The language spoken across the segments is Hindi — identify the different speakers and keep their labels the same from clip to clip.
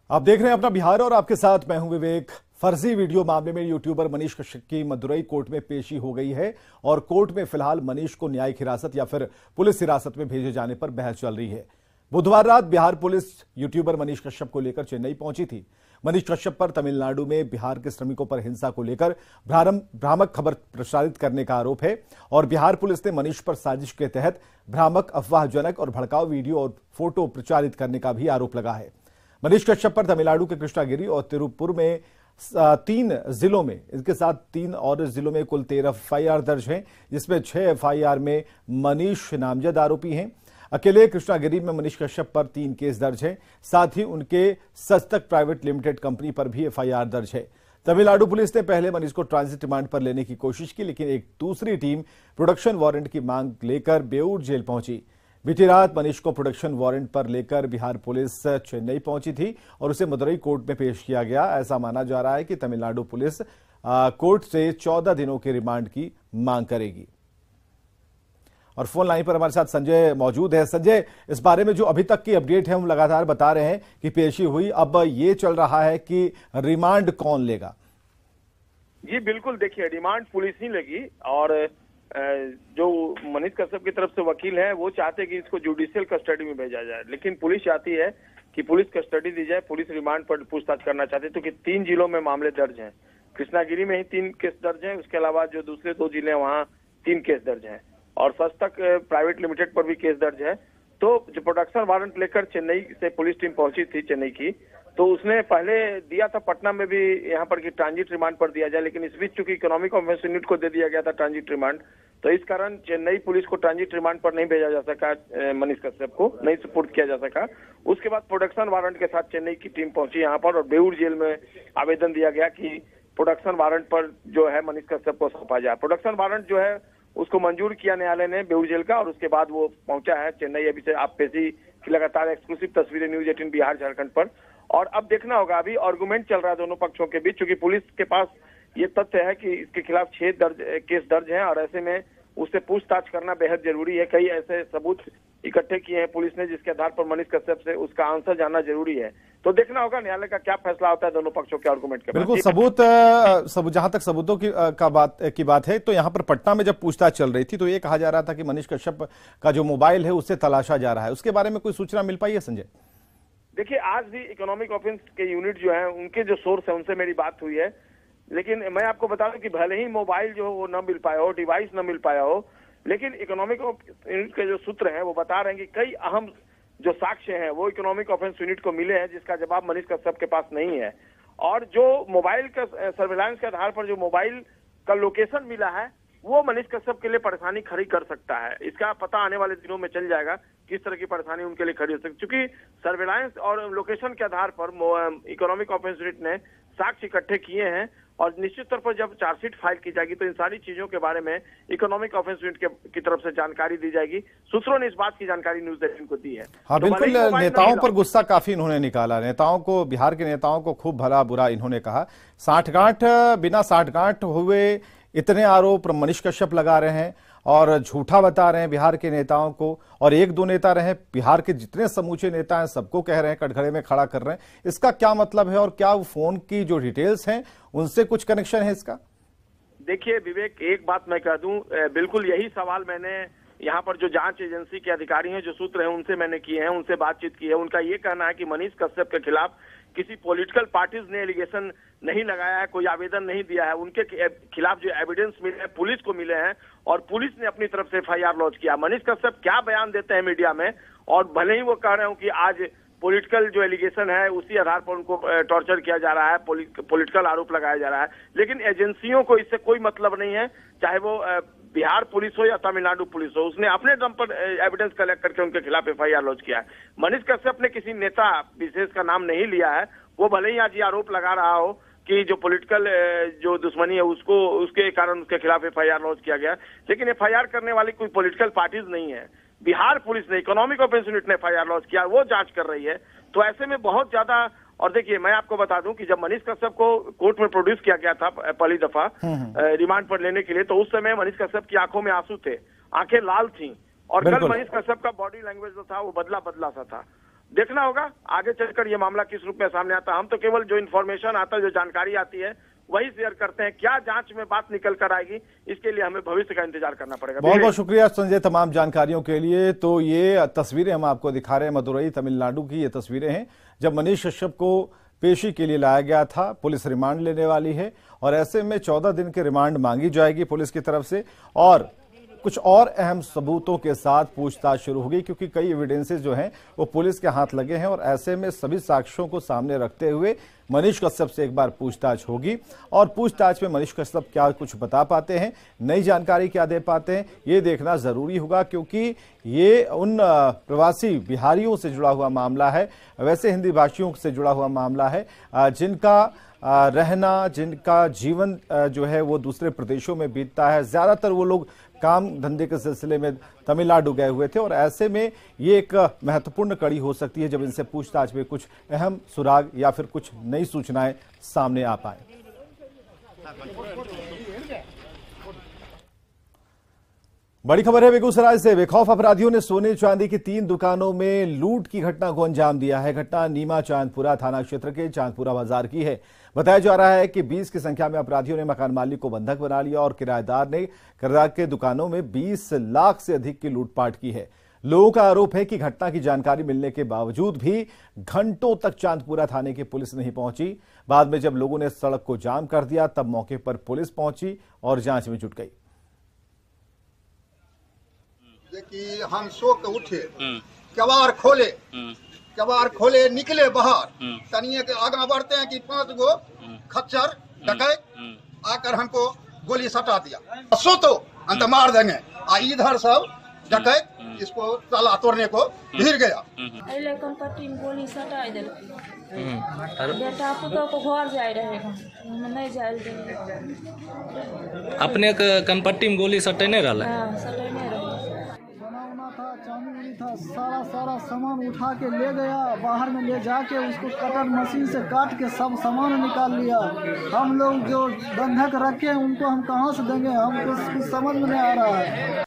Speaker 1: आप देख रहे हैं अपना बिहार और आपके साथ मैं हूं विवेक। फर्जी वीडियो मामले में यूट्यूबर मनीष कश्यप की मदुरई कोर्ट में पेशी हो गई है और कोर्ट में फिलहाल मनीष को न्यायिक हिरासत या फिर पुलिस हिरासत में भेजे जाने पर बहस चल रही है। बुधवार रात बिहार पुलिस यूट्यूबर मनीष कश्यप को लेकर चेन्नई पहुंची थी। मनीष कश्यप पर तमिलनाडु में बिहार के श्रमिकों पर हिंसा को लेकर भ्रामक खबर प्रसारित करने का आरोप है और बिहार पुलिस ने मनीष पर साजिश के तहत भ्रामक, अफवाहजनक और भड़काऊ वीडियो और फोटो प्रचारित करने का भी आरोप लगा है। मनीष कश्यप पर तमिलनाडु के कृष्णागिरी और तिरुपुर में 3 जिलों में, इसके साथ 3 और जिलों में कुल 13 एफआईआर दर्ज हैं, जिसमें 6 एफआईआर में मनीष नामजद आरोपी हैं। अकेले कृष्णागिरी में मनीष कश्यप पर 3 केस दर्ज हैं। साथ ही उनके सस्तक प्राइवेट लिमिटेड कंपनी पर भी एफआईआर दर्ज है। तमिलनाडु पुलिस ने पहले मनीष को ट्रांजिट रिमांड पर लेने की कोशिश की, लेकिन एक दूसरी टीम प्रोडक्शन वारंट की मांग लेकर बेऊर जेल पहुंची। बीती रात मनीष को प्रोडक्शन वारंट पर लेकर बिहार पुलिस चेन्नई पहुंची थी और उसे मदुरई कोर्ट में पेश किया गया। ऐसा माना जा रहा है कि तमिलनाडु पुलिस कोर्ट से 14 दिनों के रिमांड की मांग करेगी। और फोन लाइन पर हमारे साथ संजय मौजूद है। संजय, इस बारे में जो अभी तक की अपडेट है, हम लगातार बता रहे हैं कि पेशी हुई, अब ये चल रहा है कि रिमांड कौन लेगा?
Speaker 2: जी बिल्कुल, देखिए रिमांड पुलिस ही लेगी और जो मनीष कश्यप की तरफ से वकील है वो चाहते हैं कि इसको जुडिशियल कस्टडी में भेजा जाए, लेकिन पुलिस चाहती है कि पुलिस कस्टडी दी जाए। पुलिस रिमांड पर पूछताछ करना चाहती है क्योंकि 3 जिलों में मामले दर्ज हैं। कृष्णागिरी में ही 3 केस दर्ज हैं, उसके अलावा जो दूसरे 2 जिले हैं वहाँ 3 केस दर्ज हैं और सस्तक प्राइवेट लिमिटेड पर भी केस दर्ज है। तो जो प्रोडक्शन वारंट लेकर चेन्नई से पुलिस टीम पहुंची थी चेन्नई की, तो उसने पहले दिया था पटना में भी यहाँ पर कि ट्रांजिट रिमांड पर दिया जाए, लेकिन इस बीच चूंकि इकोनॉमिक ऑफेंस यूनिट को दे दिया गया था ट्रांजिट रिमांड, तो इस कारण चेन्नई पुलिस को ट्रांजिट रिमांड पर नहीं भेजा जा सका, मनीष कश्यप को नहीं सुपुर्द किया जा सका। उसके बाद प्रोडक्शन वारंट के साथ चेन्नई की टीम पहुंची यहाँ पर और बेऊर जेल में आवेदन दिया गया कि प्रोडक्शन वारंट पर जो है मनीष कश्यप को सौंपा जाए। प्रोडक्शन वारंट जो है उसको मंजूर किया न्यायालय ने बेऊर जेल का और उसके बाद वो पहुंचा है चेन्नई। अभी से आप पेशी की लगातार एक्सक्लूसिव तस्वीरें न्यूज 18 बिहार झारखंड पर। और अब देखना होगा, अभी आर्गुमेंट चल रहा है दोनों पक्षों के बीच, क्योंकि पुलिस के पास ये तथ्य है कि इसके खिलाफ 6 केस दर्ज हैं और ऐसे में उससे पूछताछ करना बेहद जरूरी है। कई ऐसे सबूत इकट्ठे किए हैं पुलिस ने जिसके आधार पर मनीष कश्यप से उसका आंसर जानना जरूरी है। तो देखना होगा न्यायालय का क्या फैसला होता है दोनों पक्षों के आर्गुमेंट के।
Speaker 1: बिल्कुल, जहां तक सबूतों की बात है, तो यहाँ पर पटना में जब पूछताछ चल रही थी तो ये कहा जा रहा था कि मनीष कश्यप का जो मोबाइल है उससे तलाशा जा रहा है। उसके बारे में कोई सूचना मिल पाई है संजय?
Speaker 2: देखिए, आज भी इकोनॉमिक ऑफेंस के यूनिट जो है उनके जो सोर्स है उनसे मेरी बात हुई है, लेकिन मैं आपको बता दूं कि भले ही मोबाइल जो वो न मिल पाया हो, डिवाइस न मिल पाया हो, लेकिन इकोनॉमिक यूनिट के जो सूत्र हैं वो बता रहे हैं कि कई अहम जो साक्ष्य हैं वो इकोनॉमिक ऑफेंस यूनिट को मिले हैं जिसका जवाब मनीष कश्यप के पास नहीं है। और जो मोबाइल का सर्विलांस के आधार पर जो मोबाइल का लोकेशन मिला है वो मनीष कश्यप के लिए परेशानी खड़ी कर सकता है। इसका पता आने वाले दिनों में चल जाएगा किस तरह की परेशानी उनके लिए खड़ी हो सकती है, क्योंकि सर्विलांस और लोकेशन के आधार पर इकोनॉमिक ऑफेंस यूनिट ने साक्ष्य इकट्ठे किए हैं और निश्चित तौर पर जब चार्जशीट फाइल की जाएगी तो इन सारी चीजों के बारे में इकोनॉमिक ऑफेंस यूनिट की तरफ से जानकारी दी जाएगी। सूत्रों ने इस बात की जानकारी न्यूज 18 को दी है।
Speaker 1: हाँ,
Speaker 2: तो
Speaker 1: बिल्कुल, नेताओं पर गुस्सा काफी इन्होंने निकाला। नेताओं को, बिहार के नेताओं को खूब भला बुरा इन्होंने कहा। बिना साठगांठ हुए इतने आरोप मनीष कश्यप लगा रहे हैं और झूठा बता रहे हैं बिहार के नेताओं को, और 1-2 नेता रहे, बिहार के जितने समूचे नेता हैं सबको कह रहे हैं, कटघरे में खड़ा कर रहे हैं। इसका क्या मतलब है और क्या वो फोन की जो डिटेल्स हैं उनसे कुछ कनेक्शन है इसका?
Speaker 2: देखिए विवेक, एक बात मैं कह दूं, बिल्कुल यही सवाल मैंने यहाँ पर जो जांच एजेंसी के अधिकारी हैं, जो सूत्र हैं, उनसे मैंने किए हैं, उनसे बातचीत की है। उनका ये कहना है कि मनीष कश्यप के खिलाफ किसी पॉलिटिकल पार्टीज ने एलिगेशन नहीं लगाया है, कोई आवेदन नहीं दिया है। उनके खिलाफ जो एविडेंस मिले हैं पुलिस को मिले हैं और पुलिस ने अपनी तरफ से एफआईआर लॉन्च किया। मनीष कश्यप क्या बयान देते हैं मीडिया में, और भले ही वो कह रहे हो कि आज पॉलिटिकल जो एलिगेशन है उसी आधार पर उनको टॉर्चर किया जा रहा है, पॉलिटिकल आरोप लगाया जा रहा है, लेकिन एजेंसियों को इससे कोई मतलब नहीं है, चाहे वो बिहार पुलिस हो या तमिलनाडु पुलिस हो। उसने अपने दम पर एविडेंस कलेक्ट करके उनके खिलाफ एफआईआर लॉन्च किया है। मनीष कश्यप ने किसी नेता विशेष का नाम नहीं लिया है। वो भले ही आज ये आरोप लगा रहा हो कि जो पॉलिटिकल जो दुश्मनी है उसके कारण उसके खिलाफ एफआईआर लॉन्च किया गया, लेकिन एफआईआर करने वाली कोई पॉलिटिकल पार्टीज नहीं है। बिहार पुलिस ने, इकोनॉमिक ऑफेंस यूनिट ने एफआईआर लॉन्च किया, वो जांच कर रही है। तो ऐसे में बहुत ज्यादा, और देखिए मैं आपको बता दूं कि जब मनीष कश्यप को कोर्ट में प्रोड्यूस किया गया था पहली दफा रिमांड पर लेने के लिए, तो उस समय मनीष कश्यप की आंखों में आंसू थे, आंखें लाल थी और कल मनीष कश्यप का बॉडी लैंग्वेज जो था वो बदला सा था। देखना होगा आगे चलकर ये मामला किस रूप में सामने आता है। हम तो केवल जो इन्फॉर्मेशन आता है, जो जानकारी आती है, वही शेयर करते हैं। क्या जांच में बात निकल कर आएगी, इसके लिए हमें भविष्य का इंतजार करना पड़ेगा।
Speaker 1: बहुत बहुत शुक्रिया संजय तमाम जानकारियों के लिए। तो ये तस्वीरें हम आपको दिखा रहे हैं, मदुरई तमिलनाडु की ये तस्वीरें हैं जब मनीष कश्यप को पेशी के लिए लाया गया था। पुलिस रिमांड लेने वाली है और ऐसे में 14 दिन की रिमांड मांगी जाएगी पुलिस की तरफ से और कुछ और अहम सबूतों के साथ पूछताछ शुरू होगी, क्योंकि कई एविडेंसेस जो हैं वो पुलिस के हाथ लगे हैं और ऐसे में सभी साक्ष्यों को सामने रखते हुए मनीष कश्यप से एक बार पूछताछ होगी और पूछताछ में मनीष कश्यप क्या कुछ बता पाते हैं, नई जानकारी क्या दे पाते हैं, ये देखना जरूरी होगा, क्योंकि ये उन प्रवासी बिहारियों से जुड़ा हुआ मामला है, वैसे हिंदी भाषियों से जुड़ा हुआ मामला है जिनका रहना, जिनका जीवन जो है वो दूसरे प्रदेशों में बीतता है। ज्यादातर वो लोग काम धंधे के सिलसिले में तमिलनाडु गए हुए थे और ऐसे में ये एक महत्वपूर्ण कड़ी हो सकती है जब इनसे पूछताछ में कुछ अहम सुराग या फिर कुछ नई सूचनाएं सामने आ पाए। बड़ी खबर है बेगूसराय से। बेखौफ अपराधियों ने सोने चांदी की 3 दुकानों में लूट की घटना को अंजाम दिया है। घटना नीमा चांदपुरा थाना क्षेत्र के चांदपुरा बाजार की है। बताया जा रहा है कि 20 की संख्या में अपराधियों ने मकान मालिक को बंधक बना लिया और किराएदार ने किराए के दुकानों में 20 लाख से अधिक की लूटपाट की है। लोगों का आरोप है कि घटना की जानकारी मिलने के बावजूद भी घंटों तक चांदपुरा थाने की पुलिस नहीं पहुंची। बाद में जब लोगों ने सड़क को जाम कर दिया तब मौके पर पुलिस पहुंची और जांच में जुट गई।
Speaker 3: कि हम सो के उठे, कबाड़ खोले निकले बाहर, तनिए के आगे बढ़ते हैं कि 5 गो खच्चर डकैत आकर हमको गोली सटा दिया। सो तो अंत मार देंगे। इधर सब डकैत इसको ताला तोड़ने को भिड़ गया।
Speaker 4: कंपट्टी में गोली सटा बेटा पुतो को घर जाए रहेगा, नहीं जाए
Speaker 5: अपने कंपट्टी में गोली सटेने रहला।
Speaker 4: हां सटेने रहला
Speaker 6: था, चांदी था, सारा सामान उठा के ले गया। बाहर में ले जाके उसको कटर मशीन से काट के सब सामान निकाल लिया। हम लोग जो बंधक रखे हैं उनको हम कहां से देंगे, हमको कुछ समझ में नहीं आ रहा है।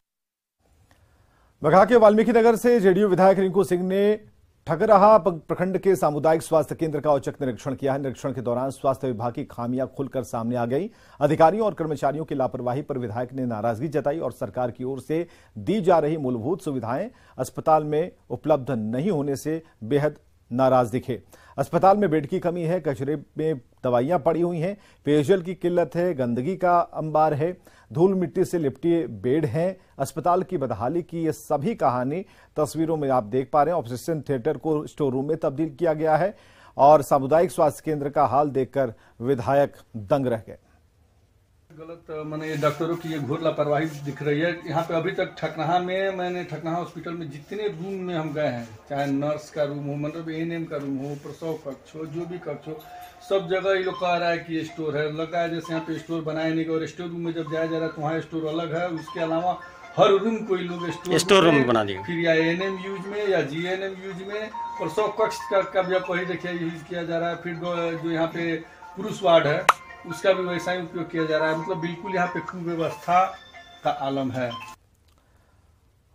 Speaker 1: बघा के वाल्मीकि नगर से जेडीयू विधायक रिंकू सिंह ने ठकराहा प्रखंड के सामुदायिक स्वास्थ्य केंद्र का औचक निरीक्षण किया है। निरीक्षण के दौरान स्वास्थ्य विभाग की खामियां खुलकर सामने आ गई। अधिकारियों और कर्मचारियों की लापरवाही पर विधायक ने नाराजगी जताई और सरकार की ओर से दी जा रही मूलभूत सुविधाएं अस्पताल में उपलब्ध नहीं होने से बेहद नाराज दिखे। अस्पताल में बेड की कमी है, कचरे में दवाइयां पड़ी हुई हैं, पेयजल की किल्लत है, गंदगी का अंबार है, धूल मिट्टी से लिपटे बेड हैं। अस्पताल की बदहाली की ये सभी कहानी तस्वीरों में आप देख पा रहे हैं। ऑपरेशन थिएटर को स्टोर रूम में तब्दील किया गया है और सामुदायिक स्वास्थ्य केंद्र का हाल देखकर विधायक दंग रह गए।
Speaker 7: गलत मैंने डॉक्टरों की ये घोर लापरवाही दिख रही है। यहाँ पे अभी तक ठकराहा में, मैंने ठकराहा हॉस्पिटल में जितने रूम में हम गए हैं, चाहे नर्स का रूम हो, मतलब एएनएम का रूम हो, प्रसव कक्ष हो, जो भी कक्ष हो, सब जगह ये लोग कह रहा है कि ये स्टोर है। लगा है जैसे यहाँ पे स्टोर बनाया नहीं, और स्टोर रूम में जब जाया जा रहा है तो वहाँ स्टोर अलग है। उसके अलावा हर रूम को ये लोग स्टोर रूम बना दिया, फिर या एएनएम यूज में या जीएनएम यूज में, प्रसव कक्ष का भी वही देखिए यूज किया जा रहा है। फिर जो यहाँ पे पुरुष वार्ड है उसका भी वैसा ही उपयोग किया जा रहा है। मतलब बिल्कुल यहाँ पे कुव्यवस्था का आलम है।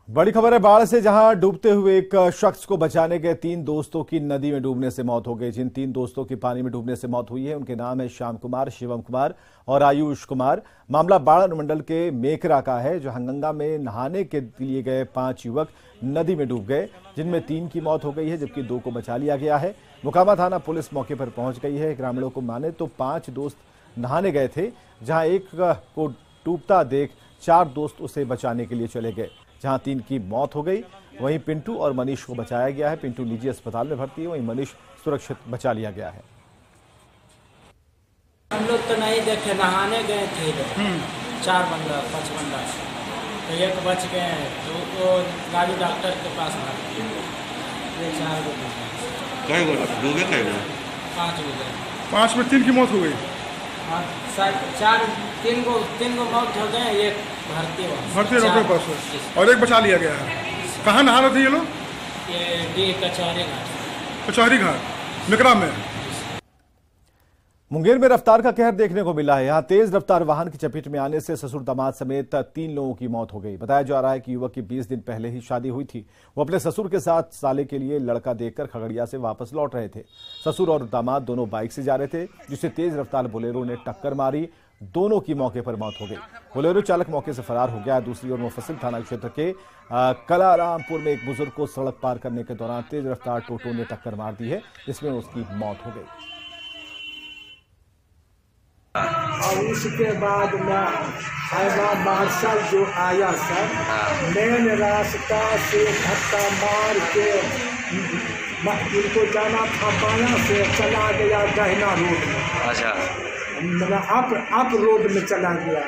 Speaker 1: बड़ी खबर है बाढ़ से, जहां डूबते हुए एक शख्स को बचाने गए 3 दोस्तों की नदी में डूबने से मौत हो गई। जिन 3 दोस्तों की पानी में डूबने से मौत हुई है उनके नाम है श्याम कुमार, शिवम कुमार और आयुष कुमार। मामला बाढ़ अनुमंडल के मेकरा का है, जहां गंगा में नहाने के लिए गए 5 युवक नदी में डूब गए, जिनमें 3 की मौत हो गई है जबकि 2 को बचा लिया गया है। मोकामा थाना पुलिस मौके पर पहुंच गई है। ग्रामीणों को माने तो 5 दोस्त नहाने गए थे, जहां एक को डूबता देख 4 दोस्त उसे बचाने के लिए चले गए, जहां 3 की मौत हो गई। वहीं पिंटू और मनीष को बचाया गया है। पिंटू निजी अस्पताल में भर्ती है, वहीं मनीष सुरक्षित बचा लिया गया है।
Speaker 8: हम लोग तो नहीं देखे, नहाने गए थे 4 बंदा 5 बंदा, तो एक बच गए हैं, तो वो गाड़ी डॉक्टर के पास भर्ती है। 4 गो डूबे, 5 गो,
Speaker 9: 5 में 3 की मौत हो गई।
Speaker 8: हाँ, 3 गो मौत हो गए, एक भर्ती
Speaker 9: डॉक्टर के पास और एक बचा लिया गया है। कहाँ नहा रहे थे ये लोग?
Speaker 8: ये कचहरी घाट
Speaker 9: मेकरा में।
Speaker 1: मुंगेर में रफ्तार का कहर देखने को मिला है। यहां तेज रफ्तार वाहन की चपेट में आने से ससुर दामाद समेत 3 लोगों की मौत हो गई। बताया जा रहा है कि युवक की 20 दिन पहले ही शादी हुई थी। वो अपने ससुर के साथ साले के लिए लड़का देखकर खगड़िया से वापस लौट रहे थे। ससुर और दामाद दोनों बाइक से जा रहे थे, जिसे तेज रफ्तार बोलेरो ने टक्कर मारी। दोनों की मौके पर मौत हो गई। बोलेरो चालक मौके से फरार हो गया। दूसरी ओर मुफस्सिल थाना क्षेत्र के कलारामपुर में एक बुजुर्ग को सड़क पार करने के दौरान तेज रफ्तार टोटो ने टक्कर मार दी है, जिसमें उसकी मौत हो गई।
Speaker 10: और उसके बाद मार्शल जो आया सर, मेन रास्ता से धक्का मार के उनको जाना था बायां से, चला गया दहिना रोड में। अच्छा, मतलब अप रोड में चला गया।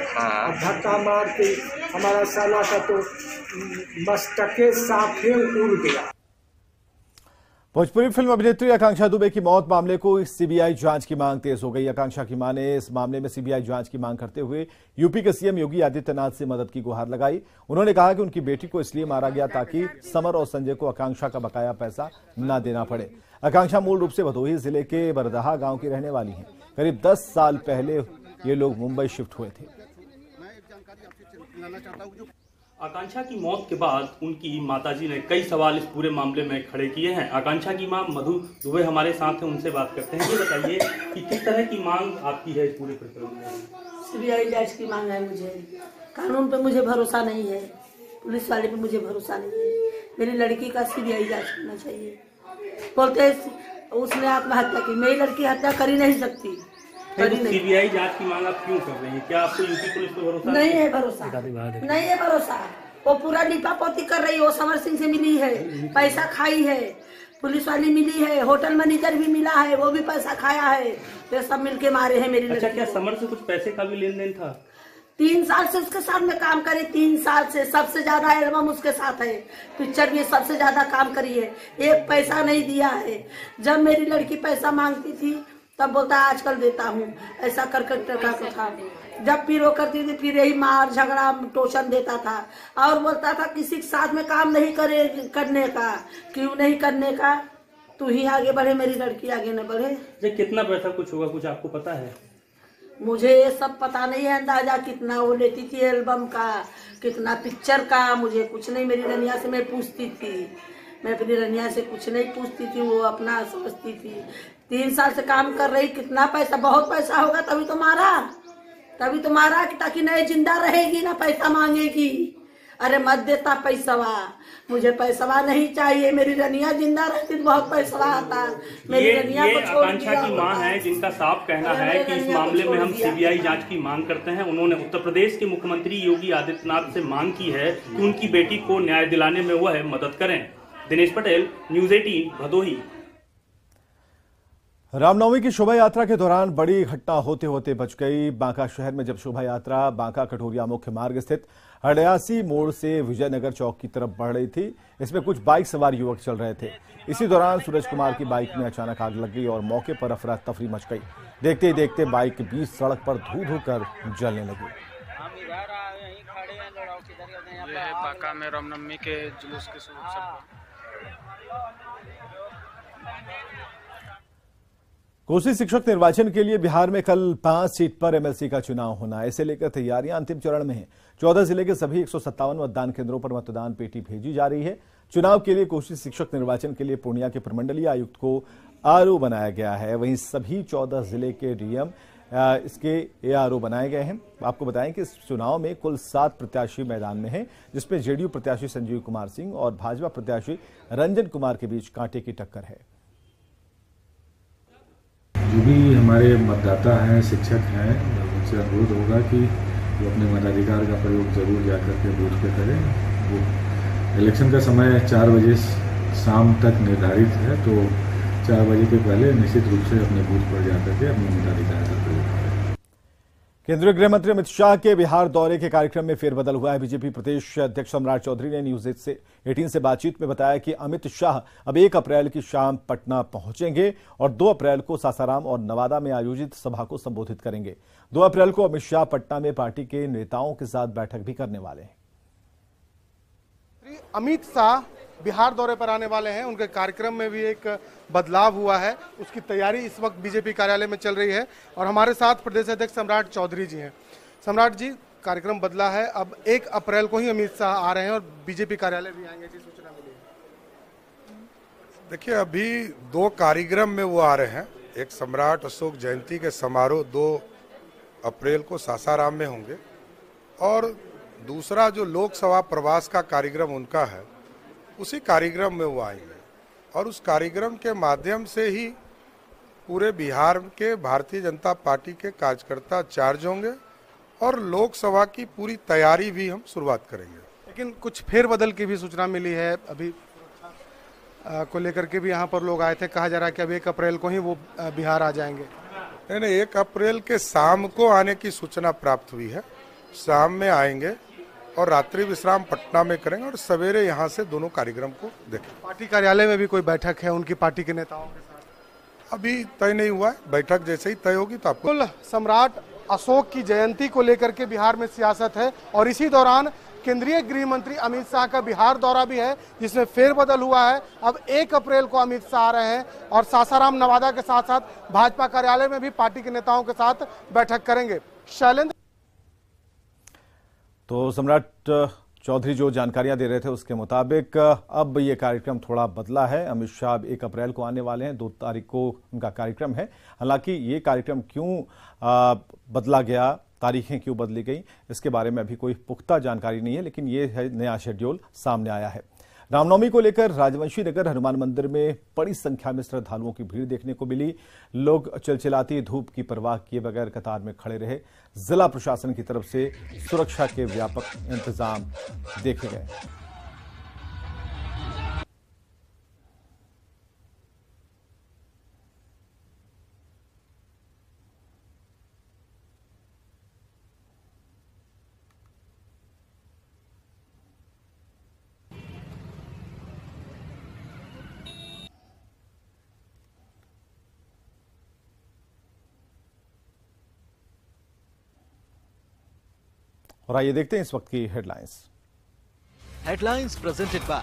Speaker 10: धक्का मार के हमारा साला का तो मस्तके साफे उड़ गया।
Speaker 1: भोजपुरी फिल्म अभिनेत्री आकांक्षा दुबे की मौत मामले को सीबीआई जांच की मांग तेज हो गई। आकांक्षा की मां ने इस मामले में सीबीआई जांच की मांग करते हुए यूपी के सीएम योगी आदित्यनाथ से मदद की गुहार लगाई। उन्होंने कहा कि उनकी बेटी को इसलिए मारा गया ताकि समर और संजय को आकांक्षा का बकाया पैसा न देना पड़े। आकांक्षा मूल रूप से भदोही जिले के बरदहा गांव की रहने वाली हैं। करीब 10 साल पहले ये लोग मुंबई शिफ्ट हुए थे।
Speaker 11: आकांक्षा की मौत के बाद उनकी माताजी ने कई सवाल इस पूरे मामले में खड़े किए हैं। आकांक्षा की मां मधु दुबे हमारे साथ हैं, उनसे बात करते हैं। ये बताइए कि किस तरह की मांग आपकी है इस पूरे प्रकरण में?
Speaker 12: सीबीआई जांच की मांग है। मुझे कानून पे मुझे भरोसा नहीं है, पुलिस वाले पे मुझे भरोसा नहीं है। मेरी लड़की का सीबीआई जांच करना चाहिए। बोलते उसने आत्महत्या की, मेरी लड़की हत्या कर ही नहीं सकती।
Speaker 11: सीबीआई जांच की मांग आप क्यों कर रही हैं? क्या आपको यूपी पुलिस पे भरोसा
Speaker 12: नहीं है? भरोसा नहीं है, भरोसा वो पूरा लिपापोती कर रही है। वो समर सिंह से मिली है, पैसा खाई है, पुलिस वाली मिली है, होटल मैनेजर भी मिला है, वो भी पैसा खाया है। ये सब मिलके मारे हैं मेरी लड़की।
Speaker 11: अच्छा, क्या समर से कुछ पैसे का भी लेन देन था?
Speaker 12: 3 साल से उसके साथ में काम करे, 3 साल से सबसे ज्यादा एल्बम उसके साथ है, पिक्चर में सबसे ज्यादा काम करी है, एक पैसा नहीं दिया है। जब मेरी लड़की पैसा मांगती थी तब बोलता आजकल देता हूँ, ऐसा कर टका था। जब फिर वो करती थी फिर यही मार झगड़ा टोचन देता था और बोलता था किसी के साथ में काम नहीं करने का। क्यों नहीं करने का? तू ही आगे बढ़े, मेरी लड़की आगे न बढ़े।
Speaker 11: कितना पैसा कुछ होगा, कुछ आपको पता है?
Speaker 12: मुझे ये सब पता नहीं है, अंदाजा कितना वो लेती थी एल्बम का, कितना पिक्चर का, मुझे कुछ नहीं। मेरी रनिया से मैं पूछती थी, मैं अपनी रनिया से कुछ नहीं पूछती थी, वो अपना समझती थी। 3 साल से काम कर रही, कितना पैसा, बहुत पैसा होगा तभी तो मारा कि ताकि नए जिंदा रहेगी ना पैसा मांगेगी। अरे मत देता पैसवा, मुझे पैसवा नहीं चाहिए। मेरी रनिया जिंदा रहती तो बहुत पैसा आता। मेरी रनिया को छोड़ दिया।
Speaker 11: आकांक्षा की मां है जिनका साफ कहना है कि इस मामले में हम सीबीआई जांच की मांग करते हैं। उन्होंने उत्तर प्रदेश के मुख्यमंत्री योगी आदित्यनाथ से मांग की है कि उनकी बेटी को न्याय दिलाने में वह मदद करें। दिनेश पटेल, न्यूज 18, भदोही।
Speaker 1: रामनवमी की शोभा यात्रा के दौरान बड़ी घटना होते होते बच गई। बांका शहर में जब शोभा यात्रा बांका कटोरिया मुख्य मार्ग स्थित हड़यासी मोड़ से विजयनगर चौक की तरफ बढ़ रही थी, इसमें कुछ बाइक सवार युवक चल रहे थे। इसी दौरान सूरज कुमार की बाइक में अचानक आग लग गई और मौके पर अफरा तफरी मच गई। देखते ही देखते बाइक बीच सड़क पर धू धू कर जलने लगी।
Speaker 13: बांका में रामनवमी के जुलूस के शुभ अवसर पर
Speaker 1: कोसी शिक्षक निर्वाचन के लिए बिहार में कल 5 सीट पर एमएलसी का चुनाव होना है। इसे लेकर तैयारियां अंतिम चरण में हैं। 14 जिले के सभी 157 मतदान केंद्रों पर मतदान पेटी भेजी जा रही है। चुनाव के लिए कोसी शिक्षक निर्वाचन के लिए पूर्णिया के प्रमंडलीय आयुक्त को आरओ बनाया गया है। वहीं सभी 14 जिले के डीएम इसके एआरओ बनाए गए हैं। आपको बताएं कि इस चुनाव में कुल 7 प्रत्याशी मैदान में हैं, जिसमें जेडीयू प्रत्याशी संजीव कुमार सिंह और भाजपा प्रत्याशी रंजन कुमार के बीच कांटे की टक्कर है।
Speaker 14: जो भी हमारे मतदाता हैं, शिक्षक हैं, उनसे अनुरोध होगा कि वो अपने मताधिकार का प्रयोग जरूर जाकर के बूथ पे करें। वो इलेक्शन का समय 4 बजे शाम तक निर्धारित है, तो 4 बजे के पहले निश्चित रूप से अपने बूथ पर जाकर के अपने मताधिकार का प्रयोग करें।
Speaker 1: केंद्रीय गृह मंत्री अमित शाह के बिहार दौरे के कार्यक्रम में फेरबदल हुआ है। बीजेपी प्रदेश अध्यक्ष सम्राट चौधरी ने न्यूज 18 से बातचीत में बताया कि अमित शाह अब 1 अप्रैल की शाम पटना पहुंचेंगे और 2 अप्रैल को सासाराम और नवादा में आयोजित सभा को संबोधित करेंगे। 2 अप्रैल को अमित शाह पटना में पार्टी के नेताओं के साथ बैठक भी करने वाले हैं।
Speaker 15: अमित शाह बिहार दौरे पर आने वाले हैं, उनके कार्यक्रम में भी एक बदलाव हुआ है, उसकी तैयारी इस वक्त बीजेपी कार्यालय में चल रही है। और हमारे साथ प्रदेश अध्यक्ष सम्राट चौधरी जी हैं। सम्राट जी, कार्यक्रम बदला है, अब 1 अप्रैल को ही अमित शाह आ रहे हैं और बीजेपी कार्यालय भी आएंगे, जी सूचना मिली है?
Speaker 16: देखिए, अभी 2 कार्यक्रम में वो आ रहे हैं। एक सम्राट अशोक जयंती के समारोह 2 अप्रैल को सासाराम में होंगे और दूसरा जो लोकसभा प्रवास का कार्यक्रम उनका है, उसी कार्यक्रम में वो आएंगे और उस कार्यक्रम के माध्यम से ही पूरे बिहार के भारतीय जनता पार्टी के कार्यकर्ता चार्ज होंगे और लोकसभा की पूरी तैयारी भी हम शुरुआत करेंगे।
Speaker 15: लेकिन कुछ फेरबदल की भी सूचना मिली है, अभी को लेकर के भी यहाँ पर लोग आए थे, कहा जा रहा है कि अब 1 अप्रैल को ही वो बिहार आ जाएंगे।
Speaker 16: नहीं, 1 अप्रैल के शाम को आने की सूचना प्राप्त हुई है। शाम में आएंगे और रात्रि विश्राम पटना में करेंगे और सवेरे यहाँ से दोनों कार्यक्रम को देखेंगे।
Speaker 15: पार्टी कार्यालय में भी कोई बैठक है उनकी पार्टी के नेताओं के साथ?
Speaker 16: अभी तय नहीं हुआ है, बैठक जैसे ही तय होगी तो आपको।
Speaker 15: सम्राट अशोक की जयंती को लेकर के बिहार में सियासत है और इसी दौरान केंद्रीय गृह मंत्री अमित शाह का बिहार दौरा भी है, जिसमें फेरबदल हुआ है। अब 1 अप्रैल को अमित शाह आ रहे हैं और सासाराम नवादा के साथ साथ भाजपा कार्यालय में भी पार्टी के नेताओं के साथ बैठक करेंगे। शैलेंद्र,
Speaker 1: तो सम्राट चौधरी जो जानकारियां दे रहे थे उसके मुताबिक अब ये कार्यक्रम थोड़ा बदला है। अमित शाह 1 अप्रैल को आने वाले हैं, 2 तारीख को उनका कार्यक्रम है। हालांकि ये कार्यक्रम क्यों बदला गया, तारीखें क्यों बदली गई, इसके बारे में अभी कोई पुख्ता जानकारी नहीं है, लेकिन ये है नया शेड्यूल सामने आया है। रामनवमी को लेकर राजवंशी नगर हनुमान मंदिर में बड़ी संख्या में श्रद्धालुओं की भीड़ देखने को मिली। लोग चिलचिलाती धूप की परवाह किए बगैर कतार में खड़े रहे। जिला प्रशासन की तरफ से सुरक्षा के व्यापक इंतजाम देखे गए। और आइए देखते हैं इस वक्त की हेडलाइंस
Speaker 17: प्रेजेंटेड बाय